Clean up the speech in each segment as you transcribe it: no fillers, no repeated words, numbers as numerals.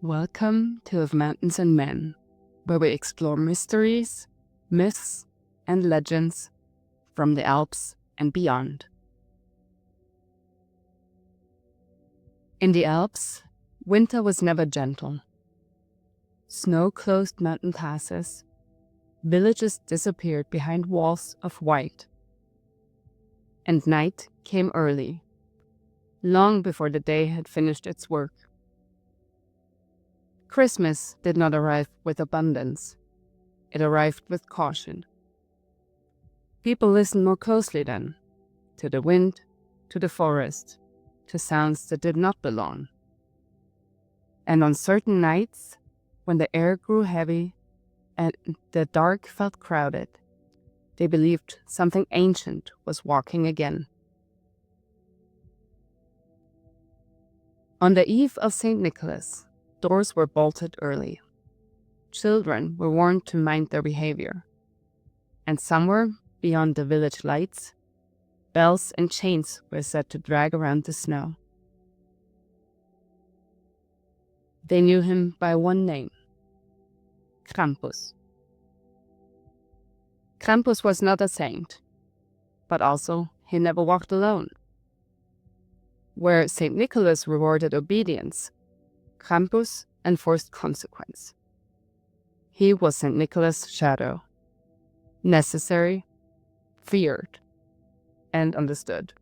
Welcome to Of Mountains and Men, where we explore mysteries, myths, and legends from the Alps and beyond. In the Alps, winter was never gentle. Snow-closed mountain passes, villages disappeared behind walls of white, and night came early, long before the day had finished its work. Christmas did not arrive with abundance. It arrived with caution. People listened more closely then, to the wind, to the forest, to sounds that did not belong. And on certain nights, when the air grew heavy and the dark felt crowded, they believed something ancient was walking again. On the eve of St. Nicholas, doors were bolted early. Children were warned to mind their behavior. And somewhere beyond the village lights, bells and chains were set to drag around the snow. They knew him by one name, Krampus. Krampus was not a saint, but also he never walked alone. Where St. Nicholas rewarded obedience, Krampus enforced consequence. He was St. Nicholas' shadow, necessary, feared, and understood.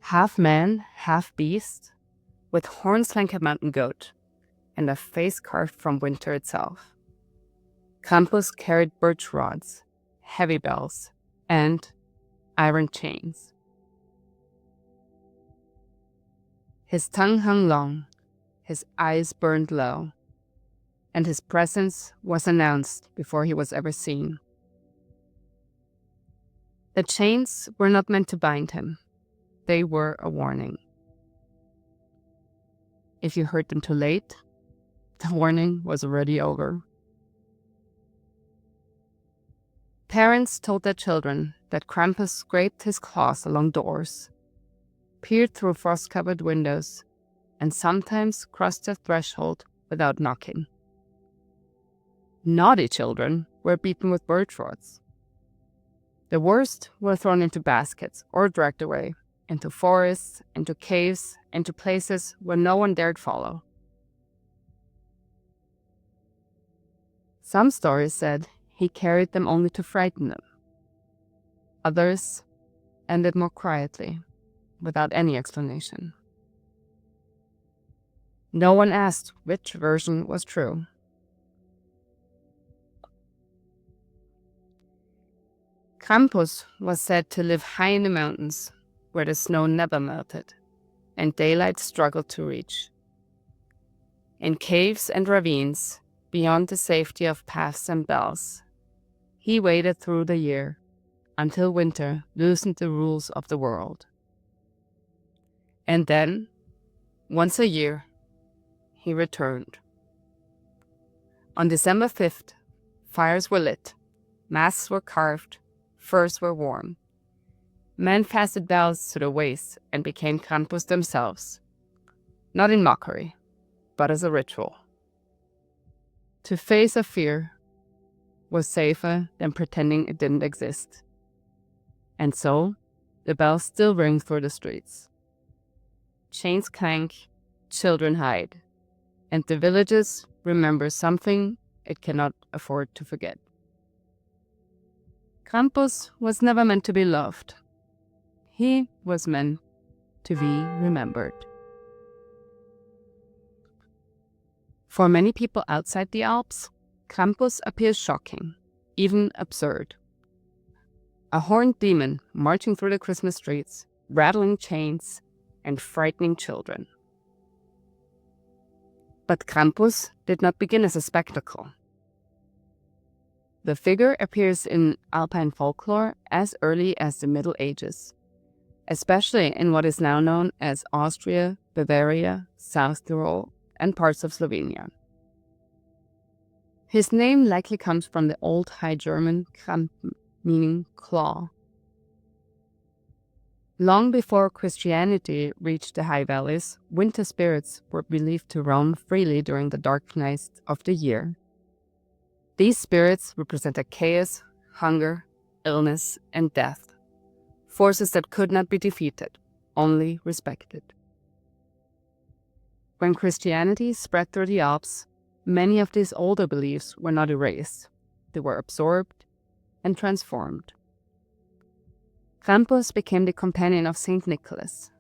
Half man, half beast, with horns like a mountain goat, and a face carved from winter itself. Krampus carried birch rods, heavy bells, and iron chains. His tongue hung long, his eyes burned low, and his presence was announced before he was ever seen. The chains were not meant to bind him. They were a warning. If you heard them too late, the warning was already over. Parents told their children that Krampus scraped his claws along doors, peered through frost-covered windows, and sometimes crossed the threshold without knocking. Naughty children were beaten with birch rods. The worst were thrown into baskets or dragged away, into forests, into caves, into places where no one dared follow. Some stories said he carried them only to frighten them. Others ended more quietly, without any explanation. No one asked which version was true. Krampus was said to live high in the mountains, where the snow never melted, and daylight struggled to reach. In caves and ravines, beyond the safety of paths and bells, he waited through the year, until winter loosened the rules of the world. And then, once a year, he returned. On December 5th, fires were lit, masks were carved, furs were worn. Men fastened bells to their waists and became Krampus themselves, not in mockery, but as a ritual. To face a fear was safer than pretending it didn't exist. And so, the bells still ring through the streets. Chains clank, children hide, and the villages remember something it cannot afford to forget. Krampus was never meant to be loved. He was meant to be remembered. For many people outside the Alps, Krampus appears shocking, even absurd. A horned demon marching through the Christmas streets, rattling chains, and frightening children. But Krampus did not begin as a spectacle. The figure appears in Alpine folklore as early as the Middle Ages, especially in what is now known as Austria, Bavaria, South Tyrol, and parts of Slovenia. His name likely comes from the Old High German Kramp, meaning claw. Long before Christianity reached the high valleys, winter spirits were believed to roam freely during the dark nights of the year. These spirits represented chaos, hunger, illness, and death, forces that could not be defeated, only respected. When Christianity spread through the Alps, many of these older beliefs were not erased. They were absorbed and transformed. Krampus became the companion of Saint Nicholas,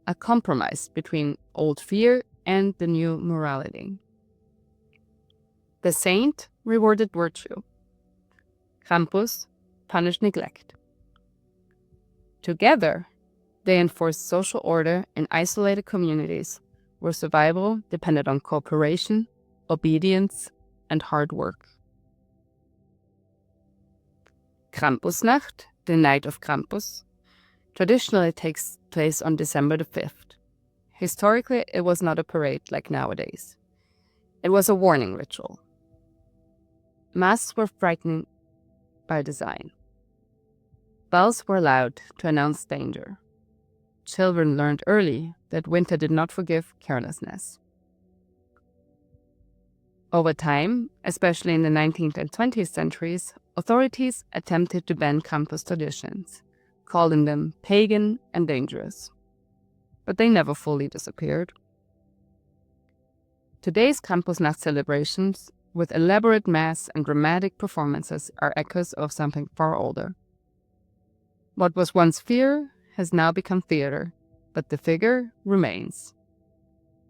a compromise between old fear and the new morality. The saint rewarded virtue. Krampus punished neglect. Together, they enforced social order in isolated communities where survival depended on cooperation, obedience, and hard work. Krampusnacht, the night of Krampus, traditionally takes place on December the 5th. Historically, it was not a parade like nowadays. It was a warning ritual. Masks were frightening by design. Bells were loud to announce danger. Children learned early that winter did not forgive carelessness. Over time, especially in the 19th and 20th centuries, authorities attempted to ban Krampus traditions, calling them pagan and dangerous. But they never fully disappeared. Today's Krampusnacht celebrations, with elaborate mass and dramatic performances, are echoes of something far older. What was once fear has now become theater, but the figure remains.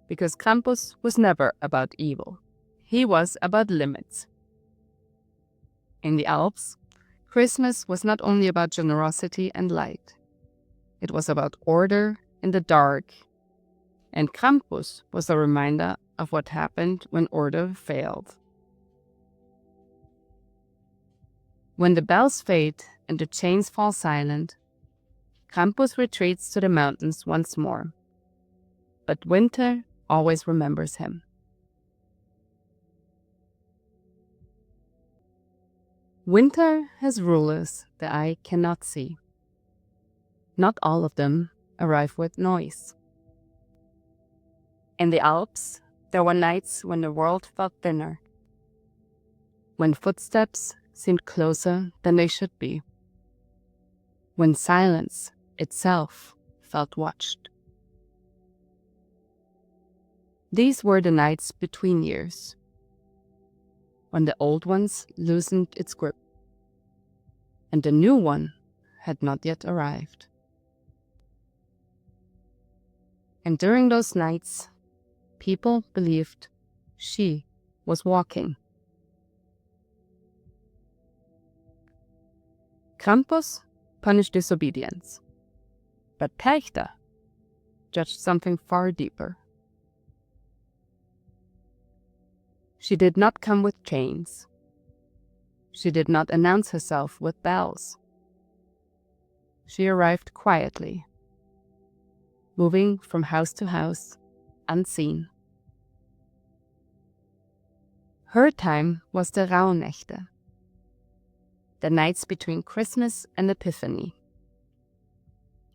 Because Krampus was never about evil. He was about limits. In the Alps, Christmas was not only about generosity and light. It was about order in the dark, and Krampus was a reminder of what happened when order failed. When the bells fade and the chains fall silent, Krampus retreats to the mountains once more. But winter always remembers him. Winter has rulers the eye cannot see. Not all of them arrive with noise. In the Alps, there were nights when the world felt thinner, when footsteps seemed closer than they should be, when silence itself felt watched. These were the nights between years, when the old ones loosened its grip, and the new one had not yet arrived. And during those nights, people believed she was walking. Krampus punished disobedience, but Perchta judged something far deeper. She did not come with chains. She did not announce herself with bells. She arrived quietly, moving from house to house, unseen. Her time was the Rauhnächte, the nights between Christmas and Epiphany,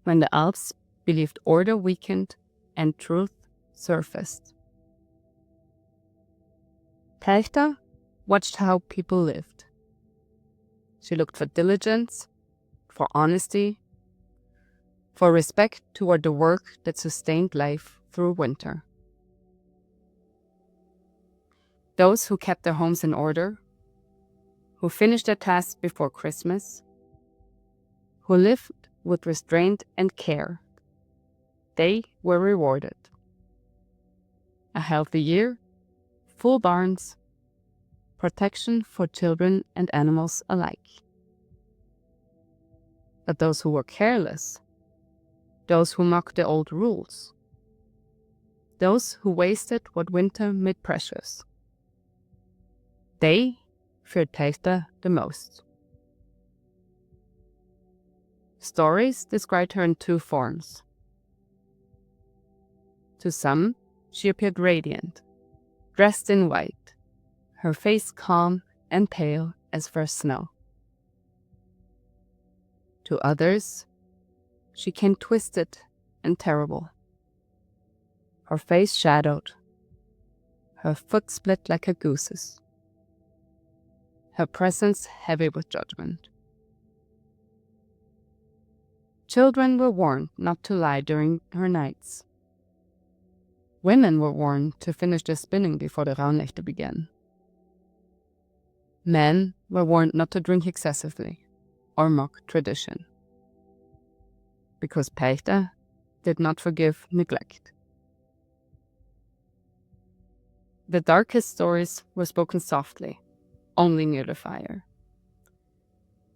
when the Alps believed order weakened and truth surfaced. Perchta watched how people lived. She looked for diligence, for honesty, for respect toward the work that sustained life through winter. Those who kept their homes in order, who finished their tasks before Christmas, who lived with restraint and care, they were rewarded. A healthy year, full barns, protection for children and animals alike. But those who were careless, those who mocked the old rules, those who wasted what winter made precious, they feared Perchta the most. Stories described her in two forms. To some, she appeared radiant, dressed in white, her face calm and pale as first snow. To others, she came twisted and terrible. Her face shadowed, her foot split like a goose's, her presence heavy with judgment. Children were warned not to lie during her nights. Women were warned to finish their spinning before the Rauhnächte began. Men were warned not to drink excessively or mock tradition, because Perchta did not forgive neglect. The darkest stories were spoken softly, only near the fire.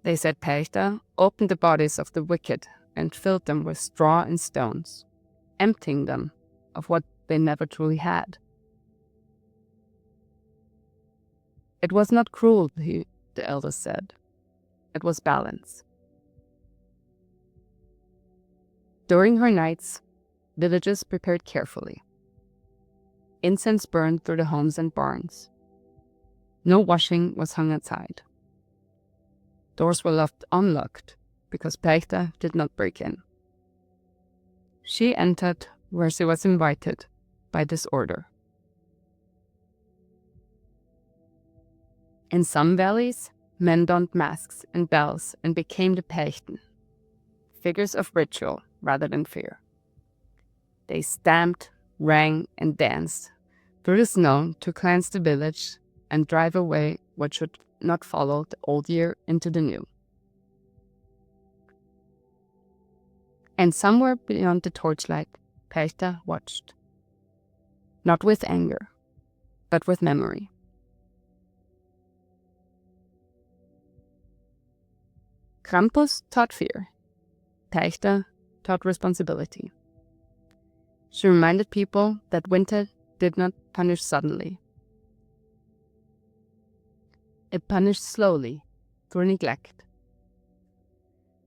They said Perchta opened the bodies of the wicked and filled them with straw and stones, emptying them of what they never truly had. It was not cruelty, the elders said. It was balance. During her nights, villages prepared carefully. Incense burned through the homes and barns. No washing was hung outside. Doors were left unlocked because Perchta did not break in. She entered where she was invited by this order. In some valleys, men donned masks and bells and became the Perchten, figures of ritual rather than fear. They stamped, rang, and danced through the snow to cleanse the village and drive away what should not follow the old year into the new. And somewhere beyond the torchlight, Perchta watched. Not with anger, but with memory. Krampus taught fear. Perchta taught responsibility. She reminded people that winter did not punish suddenly. It punished slowly, through neglect.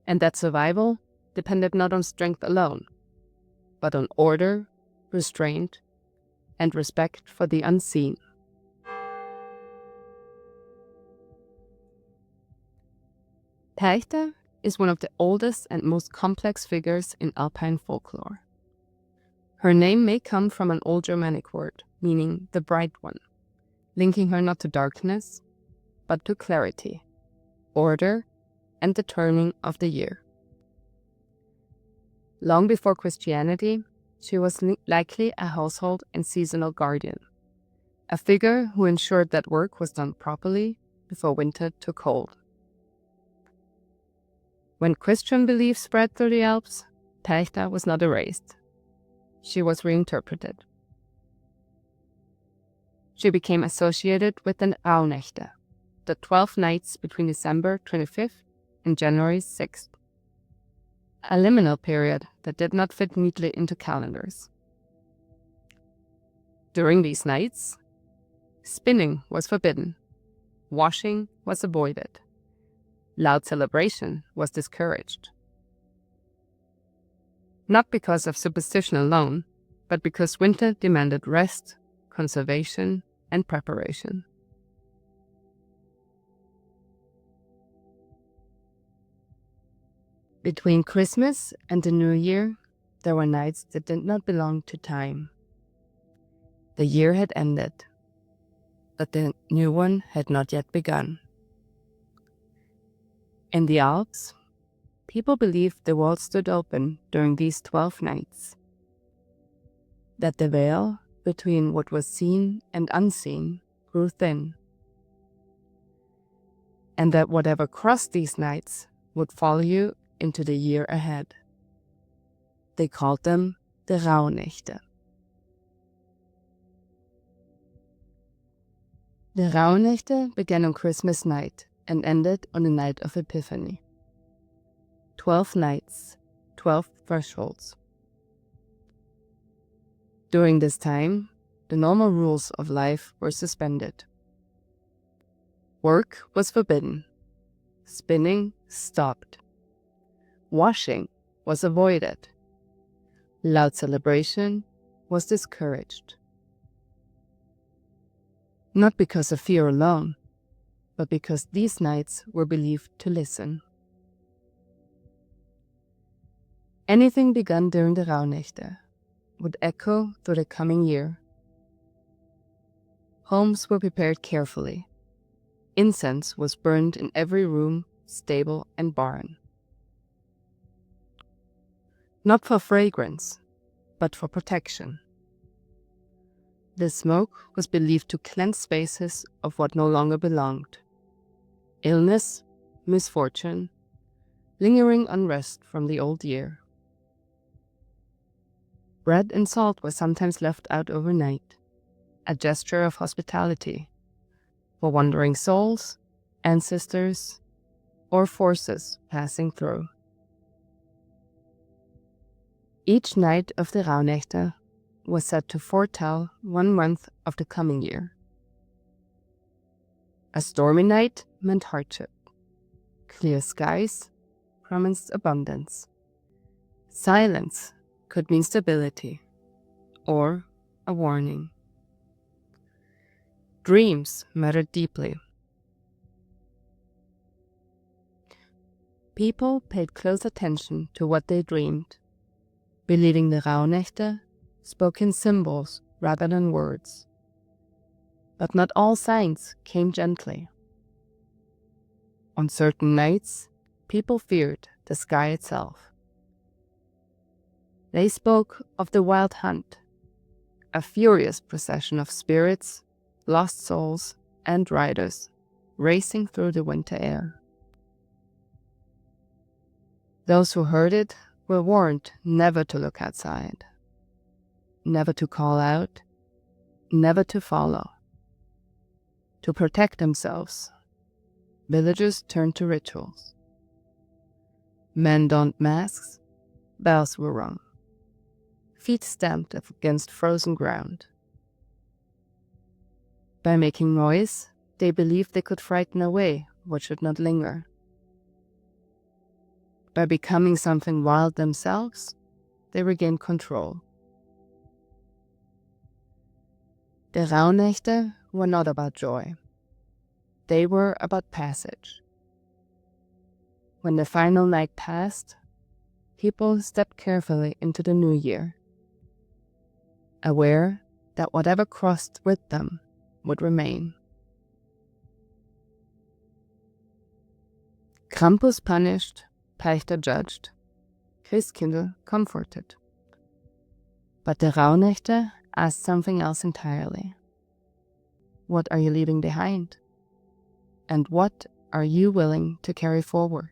And that survival depended not on strength alone, but on order, restraint, and respect for the unseen. Perchta is one of the oldest and most complex figures in Alpine folklore. Her name may come from an old Germanic word, meaning the bright one, linking her not to darkness, but to clarity, order, and the turning of the year. Long before Christianity, she was likely a household and seasonal guardian, a figure who ensured that work was done properly before winter took hold. When Christian belief spread through the Alps, Perchta was not erased. She was reinterpreted. She became associated with the Rauhnächte, the 12 nights between December 25th and January 6th, a liminal period that did not fit neatly into calendars. During these nights, spinning was forbidden, washing was avoided, loud celebration was discouraged. Not because of superstition alone, but because winter demanded rest, conservation, and preparation. Between Christmas and the New Year, there were nights that did not belong to time. The year had ended, but the new one had not yet begun. In the Alps, people believed the world stood open during these 12 nights, that the veil between what was seen and unseen grew thin, and that whatever crossed these nights would follow you into the year ahead. They called them the Rauhnächte. The Rauhnächte began on Christmas night and ended on the night of Epiphany. 12 nights, 12 thresholds. During this time, the normal rules of life were suspended. Work was forbidden. Spinning stopped. Washing was avoided. Loud celebration was discouraged. Not because of fear alone, but because these nights were believed to listen. Anything begun during the Rauhnächte would echo through the coming year. Homes were prepared carefully. Incense was burned in every room, stable, and barn. Not for fragrance, but for protection. The smoke was believed to cleanse spaces of what no longer belonged. Illness, misfortune, lingering unrest from the old year. Bread and salt were sometimes left out overnight, a gesture of hospitality for wandering souls, ancestors, or forces passing through. Each night of the Rauhnächte was said to foretell 1 month of the coming year. A stormy night meant hardship. Clear skies promised abundance. Silence could mean stability or a warning. Dreams mattered deeply. People paid close attention to what they dreamed, believing the Rauhnächte spoke in symbols rather than words. But not all signs came gently. On certain nights, people feared the sky itself. They spoke of the wild hunt, a furious procession of spirits, lost souls, and riders racing through the winter air. Those who heard it were warned never to look outside, never to call out, never to follow. To protect themselves, villagers turned to rituals. Men donned masks, bells were rung, feet stamped against frozen ground. By making noise, they believed they could frighten away what should not linger. By becoming something wild themselves, they regained control. The Rauhnächte were not about joy. They were about passage. When the final night passed, people stepped carefully into the new year, aware that whatever crossed with them would remain. Krampus punished, Perchta judged, Christkindl comforted. But the Rauhnächte asked something else entirely. What are you leaving behind? And what are you willing to carry forward?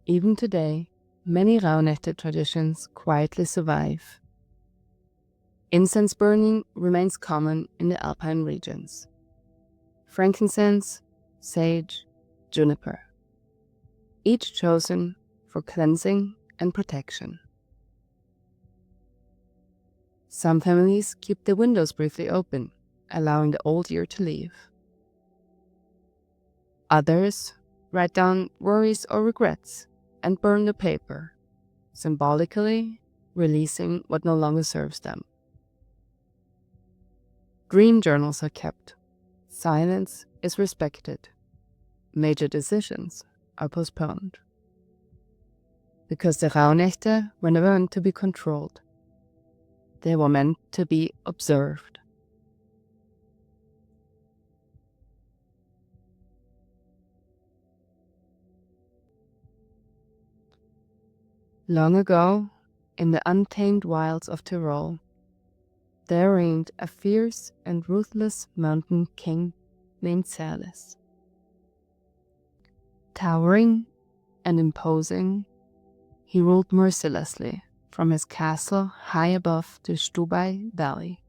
Even today, many Rauhnächte traditions quietly survive. Incense burning remains common in the Alpine regions. Frankincense, sage, juniper, each chosen for cleansing and protection. Some families keep the windows briefly open, allowing the old year to leave. Others write down worries or regrets and burn the paper, symbolically releasing what no longer serves them. Dream journals are kept. Silence is respected. Major decisions are postponed. Because the Rauhnächte were never meant to be controlled. They were meant to be observed. Long ago, in the untamed wilds of Tyrol, there reigned a fierce and ruthless mountain king named Serles. Towering and imposing, he ruled mercilessly from his castle high above the Stubai Valley.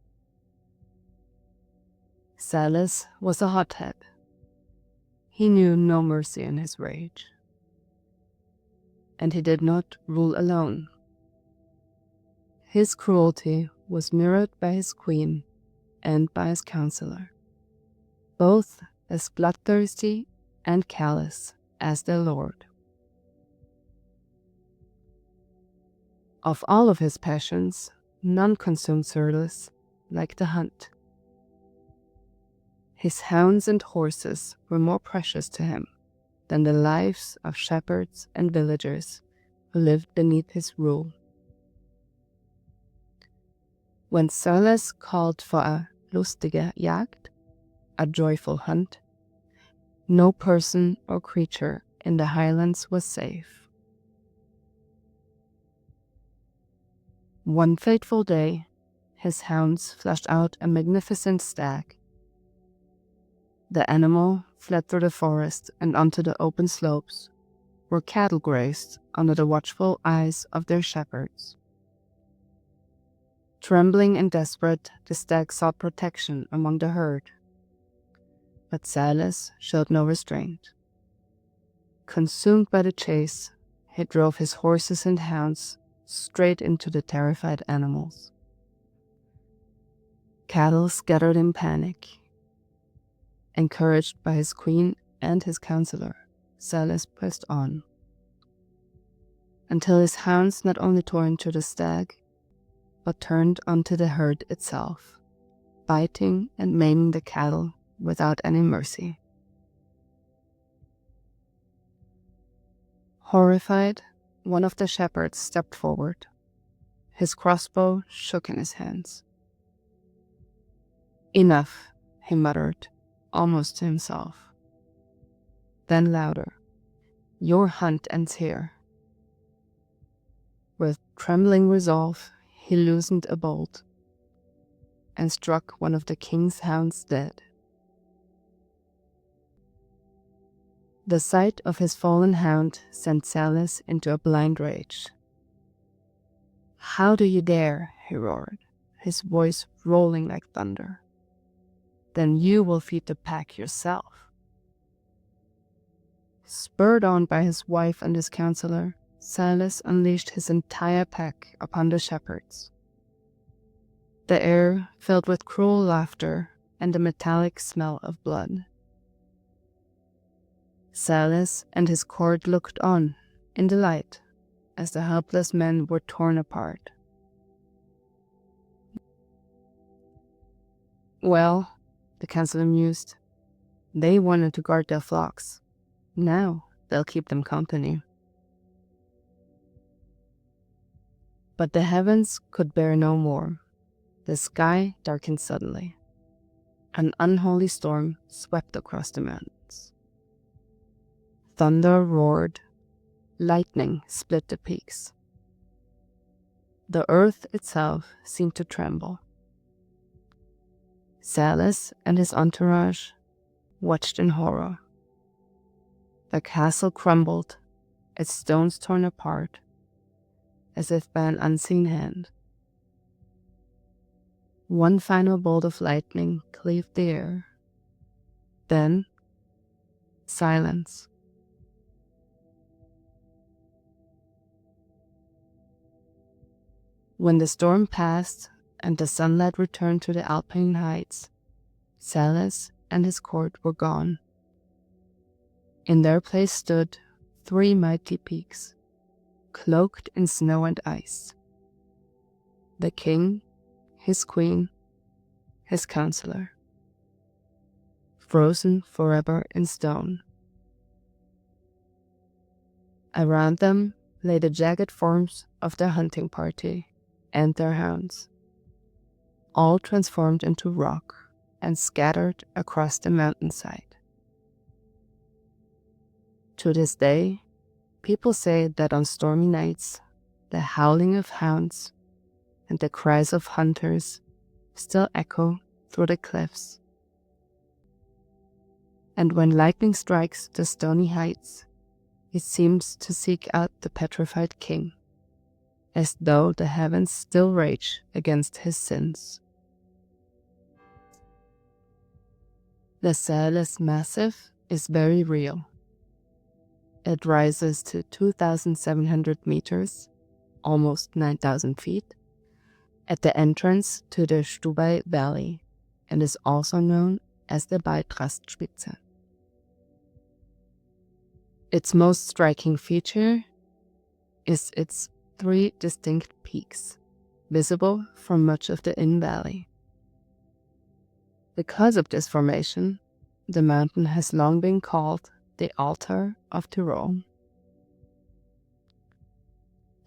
Serles was a hothead. He knew no mercy in his rage. And he did not rule alone. His cruelty was mirrored by his queen and by his counselor, both as bloodthirsty and callous as their lord. Of all of his passions, none consumed Serles like the hunt. His hounds and horses were more precious to him than the lives of shepherds and villagers who lived beneath his rule. When Serles called for a lustige Jagd, a joyful hunt, no person or creature in the highlands was safe. One fateful day, his hounds flushed out a magnificent stag. The animal fled through the forest and onto the open slopes, where cattle grazed under the watchful eyes of their shepherds. Trembling and desperate, the stag sought protection among the herd. But Serles showed no restraint. Consumed by the chase, he drove his horses and hounds straight into the terrified animals. Cattle scattered in panic. Encouraged by his queen and his counselor, Serles pressed on, until his hounds not only tore into the stag, but turned onto the herd itself, biting and maiming the cattle without any mercy. Horrified, one of the shepherds stepped forward. His crossbow shook in his hands. "Enough," he muttered, almost to himself. Then louder, "Your hunt ends here." With trembling resolve, he loosened a bolt and struck one of the king's hounds dead. The sight of his fallen hound sent Serles into a blind rage. "How do you dare?" he roared, his voice rolling like thunder. "Then you will feed the pack yourself." Spurred on by his wife and his counselor, Serles unleashed his entire pack upon the shepherds. The air filled with cruel laughter and the metallic smell of blood. Serles and his court looked on in delight as the helpless men were torn apart. "Well," the counselor mused, "they wanted to guard their flocks. Now they'll keep them company." But the heavens could bear no more. The sky darkened suddenly. An unholy storm swept across the mountains. Thunder roared. Lightning split the peaks. The earth itself seemed to tremble. Serles and his entourage watched in horror. The castle crumbled, its stones torn apart, as if by an unseen hand. One final bolt of lightning cleaved the air. Then, silence. When the storm passed and the sunlight returned to the Alpine heights, Serles and his court were gone. In their place stood 3 mighty peaks, cloaked in snow and ice. The king, his queen, his counselor, frozen forever in stone. Around them lay the jagged forms of their hunting party and their hounds, all transformed into rock and scattered across the mountainside. To this day, people say that on stormy nights, the howling of hounds and the cries of hunters still echo through the cliffs. And when lightning strikes the stony heights, it seems to seek out the petrified king, as though the heavens still rage against his sins. The Serles Massif is very real. It rises to 2,700 meters, almost 9,000 feet, at the entrance to the Stubai Valley, and is also known as the Baltrastspitze. Its most striking feature is its 3 distinct peaks, visible from much of the Inn Valley. Because of this formation, the mountain has long been called the altar of Tyrol.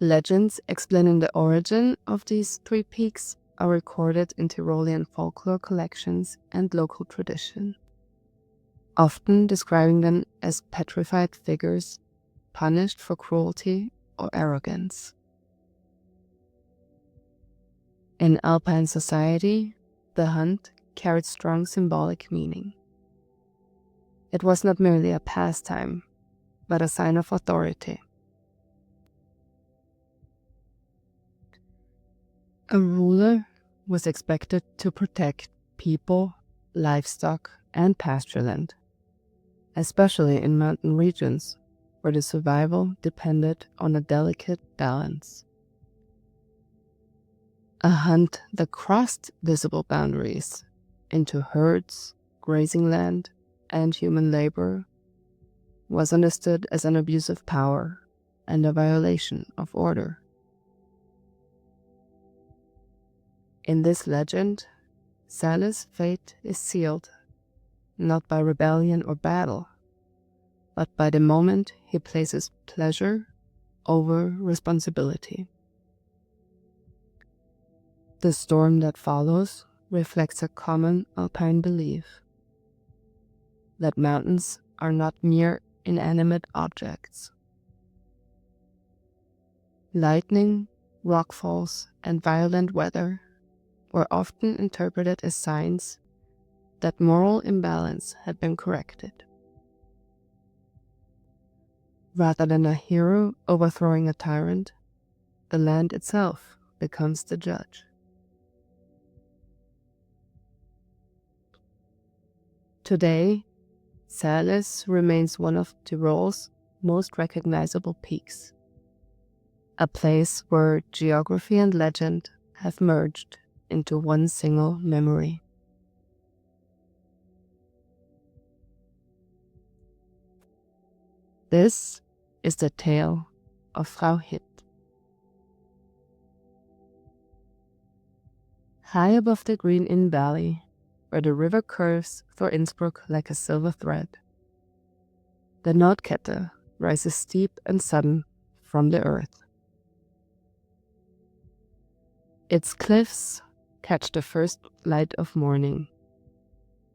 Legends explaining the origin of these three peaks are recorded in Tyrolean folklore collections and local tradition, often describing them as petrified figures punished for cruelty or arrogance. In Alpine society, the hunt carried strong symbolic meaning. It was not merely a pastime, but a sign of authority. A ruler was expected to protect people, livestock, and pastureland, especially in mountain regions where the survival depended on a delicate balance. A hunt that crossed visible boundaries into herds, grazing land, and human labor was understood as an abuse of power and a violation of order. In this legend, Serles' fate is sealed not by rebellion or battle, but by the moment he places pleasure over responsibility. The storm that follows reflects a common Alpine belief that mountains are not mere inanimate objects. Lightning, rockfalls, and violent weather were often interpreted as signs that moral imbalance had been corrected. Rather than a hero overthrowing a tyrant, the land itself becomes the judge. Today, Serles remains one of Tyrol's most recognizable peaks, a place where geography and legend have merged into one single memory. This is the tale of Frau Hitt. High above the Green Inn Valley, where the river curves through Innsbruck like a silver thread, the Nordkette rises steep and sudden from the earth. Its cliffs catch the first light of morning.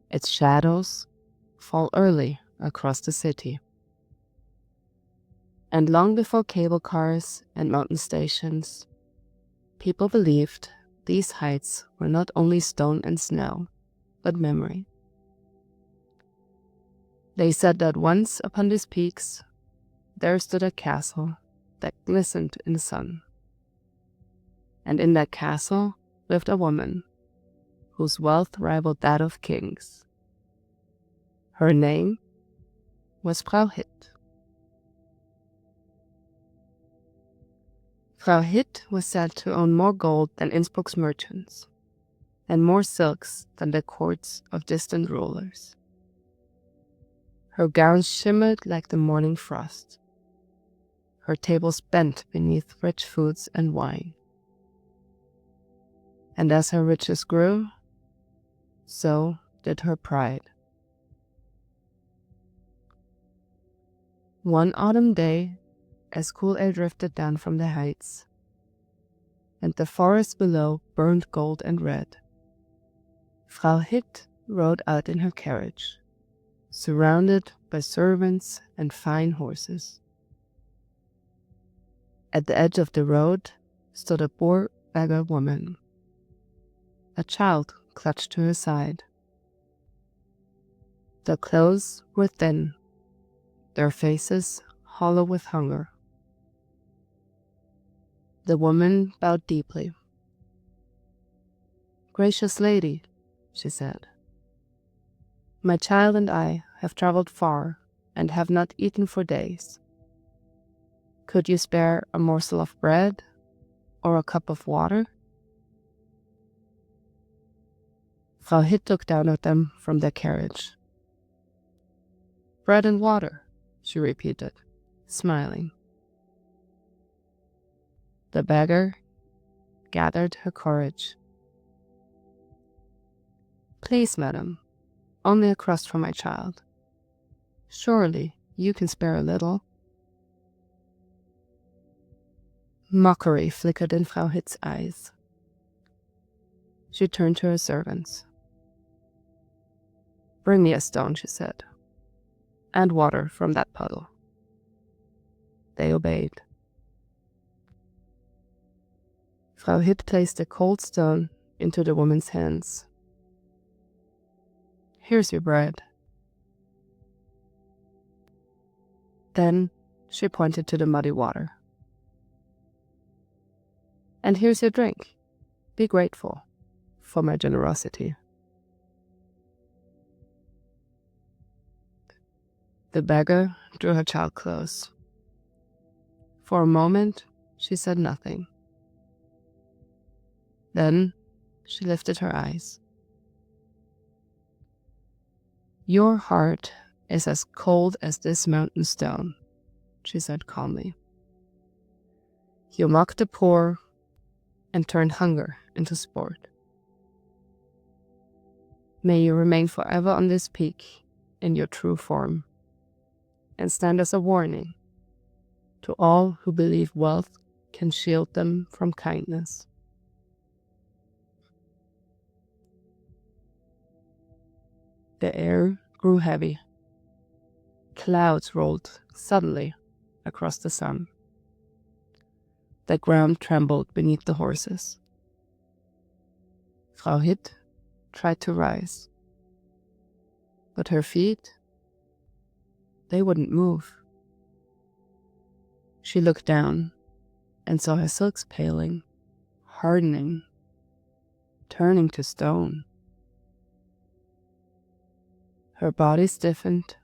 Its shadows fall early across the city. And long before cable cars and mountain stations, people believed these heights were not only stone and snow, but memory. They said that once upon these peaks, there stood a castle that glistened in the sun. And in that castle lived a woman whose wealth rivaled that of kings. Her name was Frau Hitt. Frau Hitt was said to own more gold than Innsbruck's merchants, and more silks than the courts of distant rulers. Her gowns shimmered like the morning frost. Her tables bent beneath rich foods and wine. And as her riches grew, so did her pride. One autumn day, as cool air drifted down from the heights, and the forest below burned gold and red, Frau Hitt rode out in her carriage, surrounded by servants and fine horses. At the edge of the road stood a poor beggar woman. A child clutched to her side. Their clothes were thin, their faces hollow with hunger. The woman bowed deeply. "Gracious lady," she said, "my child and I have traveled far and have not eaten for days. Could you spare a morsel of bread or a cup of water?" Frau Hitt looked down at them from their carriage. "Bread and water," she repeated, smiling. The beggar gathered her courage. "Please, madam, only a crust for my child. Surely you can spare a little." Mockery flickered in Frau Hitt's eyes. She turned to her servants. "Bring me a stone," she said, "and water from that puddle." They obeyed. Frau Hitt placed a cold stone into the woman's hands. "Here's your bread." Then she pointed to the muddy water. "And here's your drink. Be grateful for my generosity." The beggar drew her child close. For a moment, she said nothing. Then she lifted her eyes. "Your heart is as cold as this mountain stone," she said calmly. "You mocked the poor and turned hunger into sport. May you remain forever on this peak in your true form, and stand as a warning to all who believe wealth can shield them from kindness." The air grew heavy. Clouds rolled suddenly across the sun. The ground trembled beneath the horses. Frau Hitt tried to rise, but her feet, they wouldn't move. She looked down and saw her silks paling, hardening, turning to stone. Her body stiffened,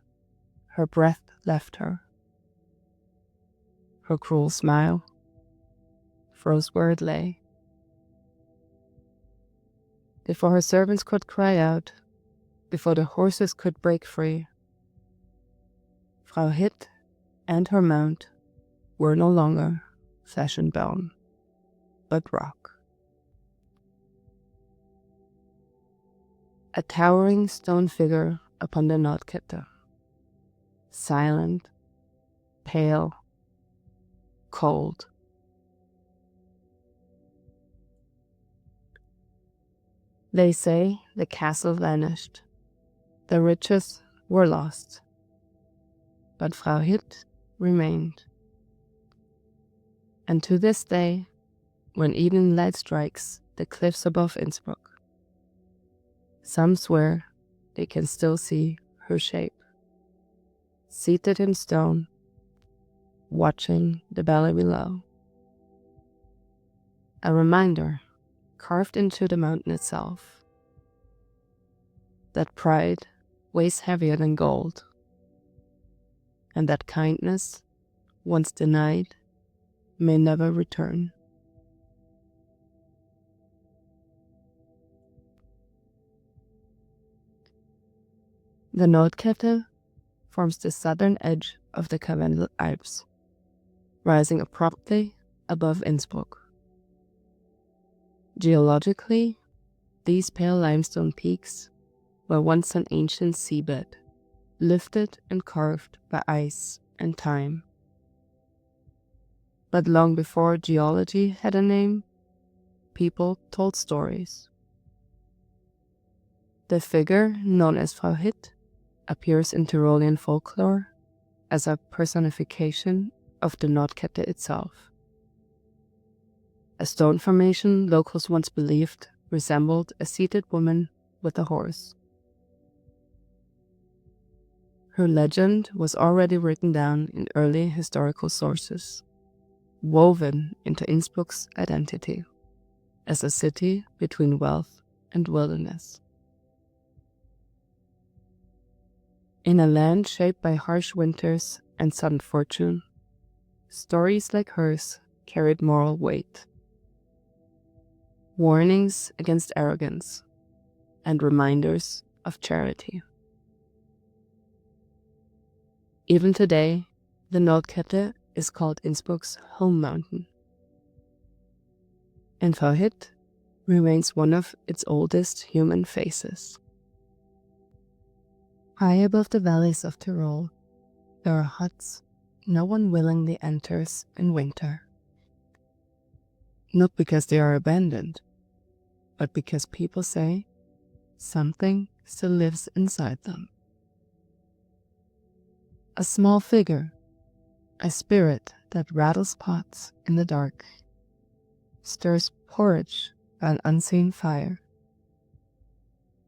her breath left her. Her cruel smile froze where it lay. Before her servants could cry out, before the horses could break free, Frau Hitt and her mount were no longer flesh and bone, but rock. A towering stone figure upon the Nordkette, silent, pale, cold. They say the castle vanished, the riches were lost, but Frau Hitt remained. And to this day, when evening light strikes the cliffs above Innsbruck, some swear they can still see her shape, seated in stone, watching the valley below. A reminder carved into the mountain itself that pride weighs heavier than gold, and that kindness, once denied, may never return. The Nordkette forms the southern edge of the Austrian Alps, rising abruptly above Innsbruck. Geologically, these pale limestone peaks were once an ancient seabed, lifted and carved by ice and time. But long before geology had a name, people told stories. The figure known as Frau Hitt appears in Tyrolean folklore as a personification of the Nordkette itself. A stone formation locals once believed resembled a seated woman with a horse. Her legend was already written down in early historical sources, woven into Innsbruck's identity as a city between wealth and wilderness. In a land shaped by harsh winters and sudden fortune, stories like hers carried moral weight. Warnings against arrogance and reminders of charity. Even today, the Nordkette is called Innsbruck's home mountain, and Frau Hitt remains one of its oldest human faces. High above the valleys of Tyrol, There are huts no one willingly enters in winter. Not because they are abandoned, but because people say something still lives inside them. A small figure, a spirit that rattles pots in the dark, stirs porridge by an unseen fire,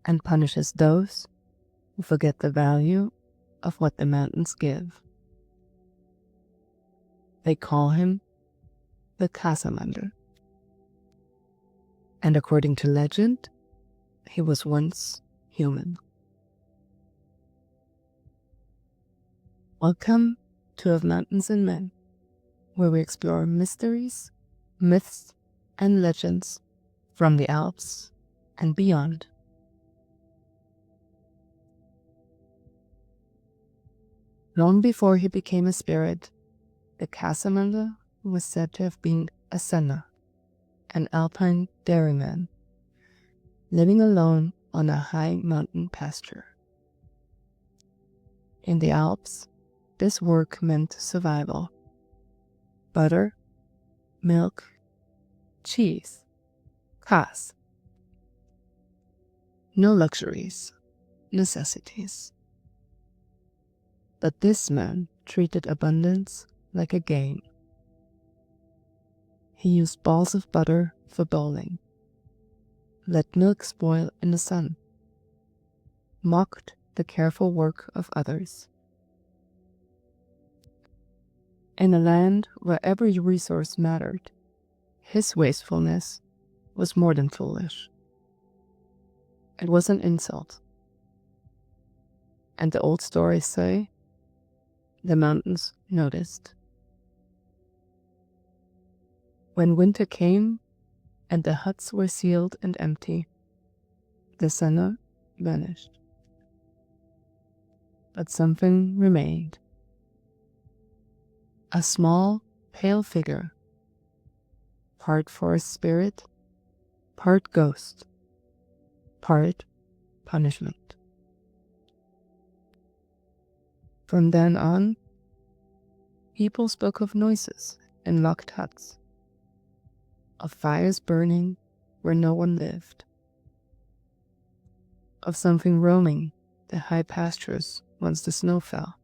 and punishes those who forget the value of what the mountains give. They call him the Kasermandl. And according to legend, he was once human. Welcome to Of Mountains and Men, where we explore mysteries, myths, and legends from the Alps and beyond. Long before he became a spirit, the Kasermandl was said to have been a senner, an Alpine dairyman, living alone on a high mountain pasture. In the Alps, this work meant survival. Butter, milk, cheese, Kas. No luxuries, necessities. But this man treated abundance like a game. He used balls of butter for bowling, let milk spoil in the sun, mocked the careful work of others. In a land where every resource mattered, his wastefulness was more than foolish. It was an insult. And the old stories say the mountains noticed. When winter came and the huts were sealed and empty, the senner vanished. But something remained. A small, pale figure, part forest spirit, part ghost, part punishment. From then on, people spoke of noises in locked huts, of fires burning where no one lived, of something roaming the high pastures once the snow fell.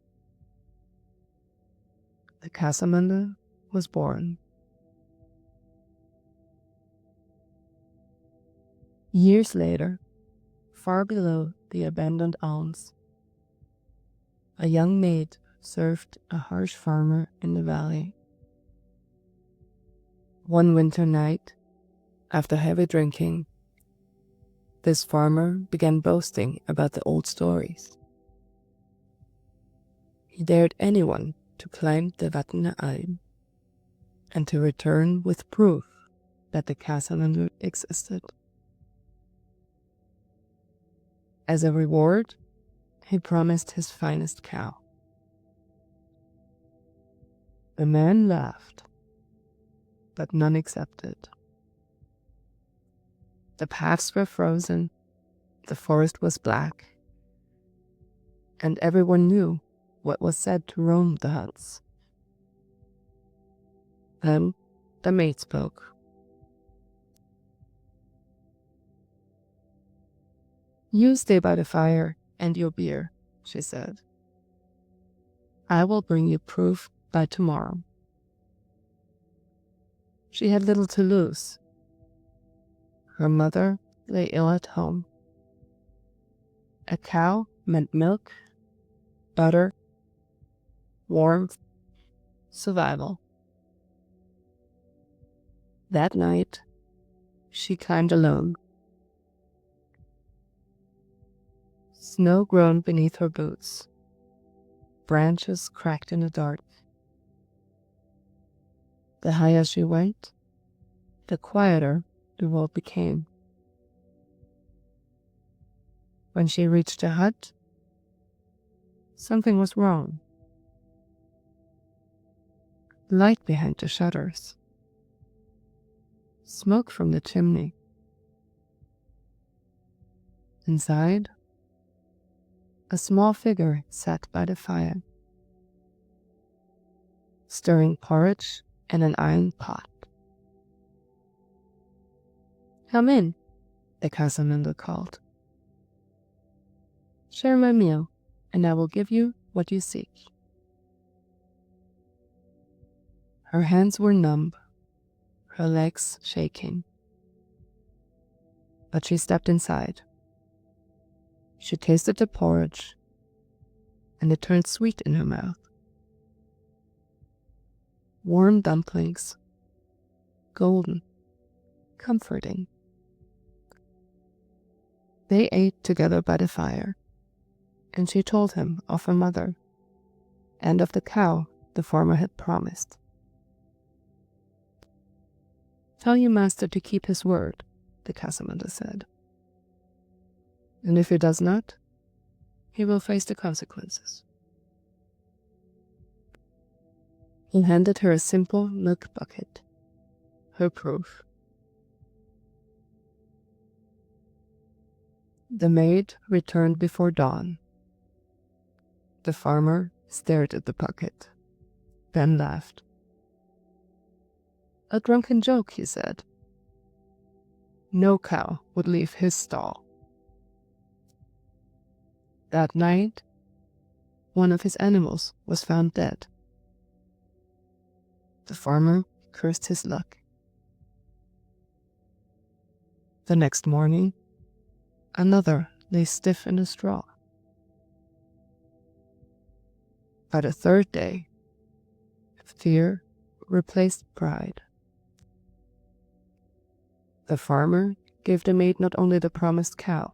The Kasermandl was born. Years later, far below the abandoned Alms, a young maid served a harsh farmer in the valley. One winter night, after heavy drinking, this farmer began boasting about the old stories. He dared anyone to climb the Alp and to return with proof that the Kasermandl existed. As a reward, he promised his finest cow. The man laughed, but none accepted. The paths were frozen, the forest was black, and everyone knew what was said to roam the huts. Then the maid spoke. "You stay by the fire and your beer," she said. "I will bring you proof by tomorrow." She had little to lose. Her mother lay ill at home. A cow meant milk, butter, warmth, survival. That night, she climbed alone. Snow groaned beneath her boots. Branches cracked in the dark. The higher she went, the quieter the world became. When she reached the hut, something was wrong. Light behind the shutters. Smoke from the chimney. Inside, a small figure sat by the fire, stirring porridge in an iron pot. "Come in," the Kasermandl called. "Share my meal, and I will give you what you seek." Her hands were numb, her legs shaking. But she stepped inside. She tasted the porridge, and it turned sweet in her mouth. Warm dumplings, golden, comforting. They ate together by the fire, and she told him of her mother and of the cow the farmer had promised. "Tell your master to keep his word," the Kasermandl said. "And if he does not, he will face the consequences." He handed her a simple milk bucket, her proof. The maid returned before dawn. The farmer stared at the bucket, then laughed. "A drunken joke," he said. "No cow would leave his stall." That night, one of his animals was found dead. The farmer cursed his luck. The next morning, another lay stiff in the straw. By the third day, fear replaced pride. The farmer gave the maid not only the promised cow,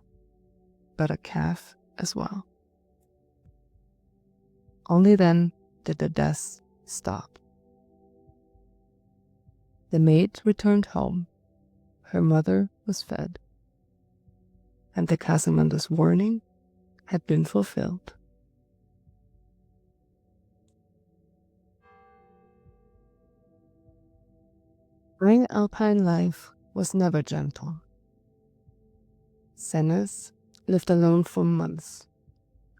but a calf as well. Only then did the deaths stop. The maid returned home, her mother was fed, and the Kasermandl's warning had been fulfilled. Spring Alpine life was never gentle. Serles lived alone for months,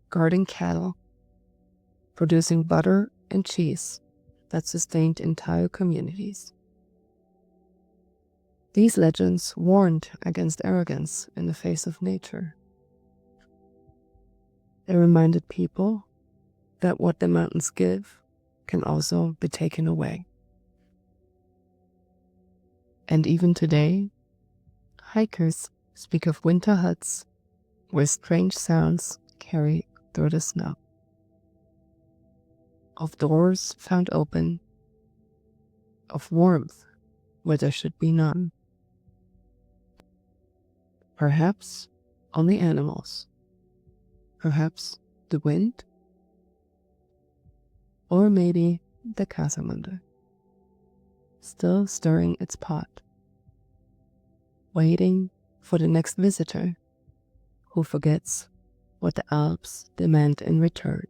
guarding cattle, producing butter and cheese that sustained entire communities. These legends warned against arrogance in the face of nature. They reminded people that what the mountains give can also be taken away. And even today, hikers speak of winter huts where strange sounds carry through the snow, of doors found open, of warmth where there should be none. Perhaps only animals, perhaps the wind, or maybe the Kasermandl, still stirring its pot, waiting for the next visitor who forgets what the Alps demand in return.